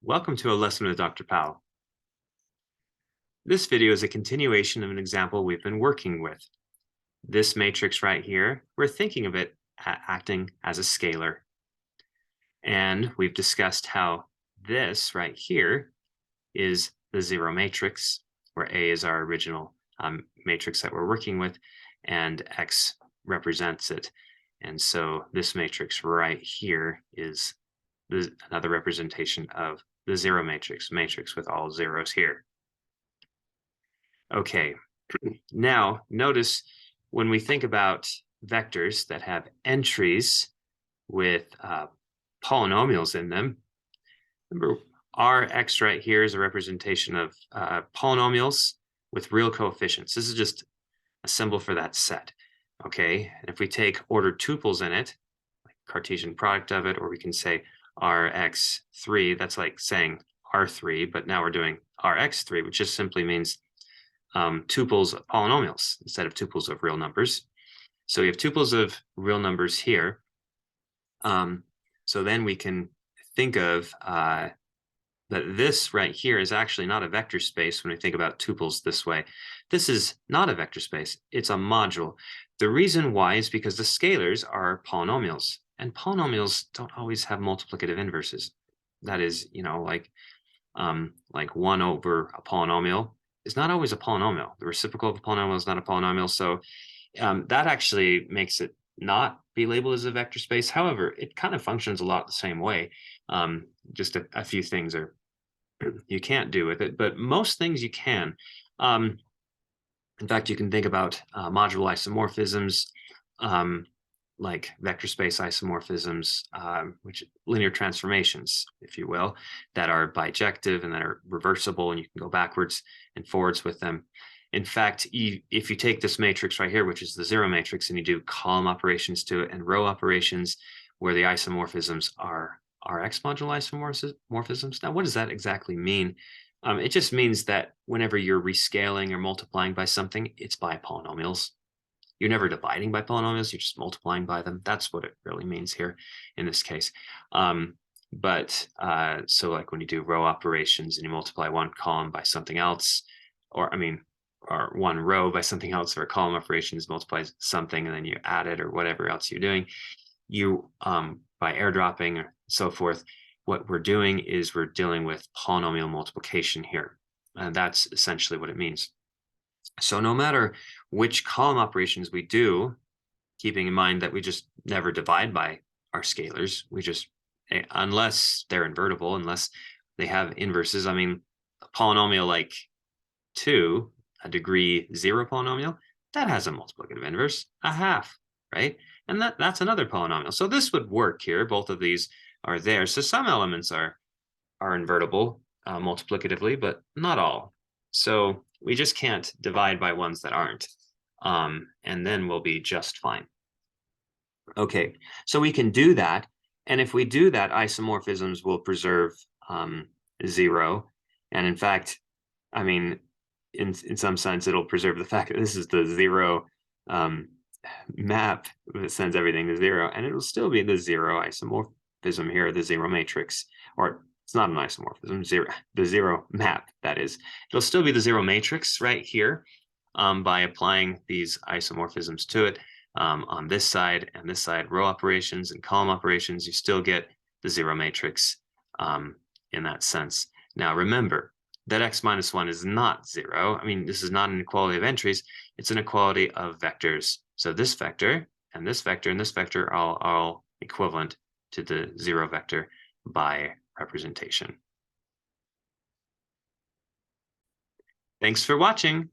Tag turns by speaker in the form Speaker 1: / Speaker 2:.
Speaker 1: Welcome to a lesson with Dr. Powell. This video is a continuation of an example we've been working with. This matrix right here, we're thinking of it acting as a scalar. And we've discussed how this right here is the zero matrix, where A is our original matrix that we're working with, and X represents it. And so this matrix right here is another representation of the zero matrix with all zeros here. Okay, now notice when we think about vectors that have entries with polynomials in them, remember Rx right here is a representation of polynomials with real coefficients. This is just a symbol for that set, okay? And if we take ordered tuples in it, like Cartesian product of it, or we can say Rx3, that's like saying R3, but now we're doing Rx3, which just simply means tuples of polynomials instead of tuples of real numbers. So we have tuples of real numbers here. So then we can think of that this right here is actually not a vector space when we think about tuples this way. This is not a vector space, it's a module. The reason why is because the scalars are polynomials, and polynomials don't always have multiplicative inverses. That is, like 1 over a polynomial is not always a polynomial. The reciprocal of a polynomial is not a polynomial. So that actually makes it not be labeled as a vector space. However, it kind of functions a lot the same way. Just a few things you can't do with it, but most things you can. In fact, you can think about module isomorphisms, like vector space isomorphisms, which linear transformations, if you will, that are bijective and that are reversible, and you can go backwards and forwards with them. In fact, if you take this matrix right here, which is the zero matrix, and you do column operations to it and row operations where the isomorphisms are Rx module isomorphisms. Now, what does that exactly mean? It just means that whenever you're rescaling or multiplying by something, it's by polynomials. You're never dividing by polynomials, you're just multiplying by them. That's what it really means here in this case. So like when you do row operations and you multiply one column by something else, or one row by something else, or a column operations multiplies something and then you add it or whatever else you're doing, you by airdropping or so forth, what we're doing is we're dealing with polynomial multiplication here. And that's essentially what it means. So no matter which column operations we do, keeping in mind that we just never divide by our scalars, we just, unless they're invertible, unless they have inverses. I mean, a polynomial like 2, a degree 0 polynomial, that has a multiplicative inverse, a half, right? And that's another polynomial. So this would work here. Both of these are there. So some elements are invertible multiplicatively, but not all. So we just can't divide by ones that aren't. And then we'll be just fine. Okay, so we can do that. And if we do that, isomorphisms will preserve 0. And in fact, I mean, in some sense, it'll preserve the fact that this is the 0 map that sends everything to 0, and it'll still be the 0 isomorphism here, the 0 matrix, or it's not an isomorphism, the 0 map, that is. It'll still be the 0 matrix right here by applying these isomorphisms to it. On this side and this side, row operations and column operations, you still get the 0 matrix in that sense. Now remember that x minus 1 is not 0. I mean, this is not an equality of entries, it's an equality of vectors. So this vector and this vector and this vector are all equivalent to the 0 vector by representation. Thanks for watching.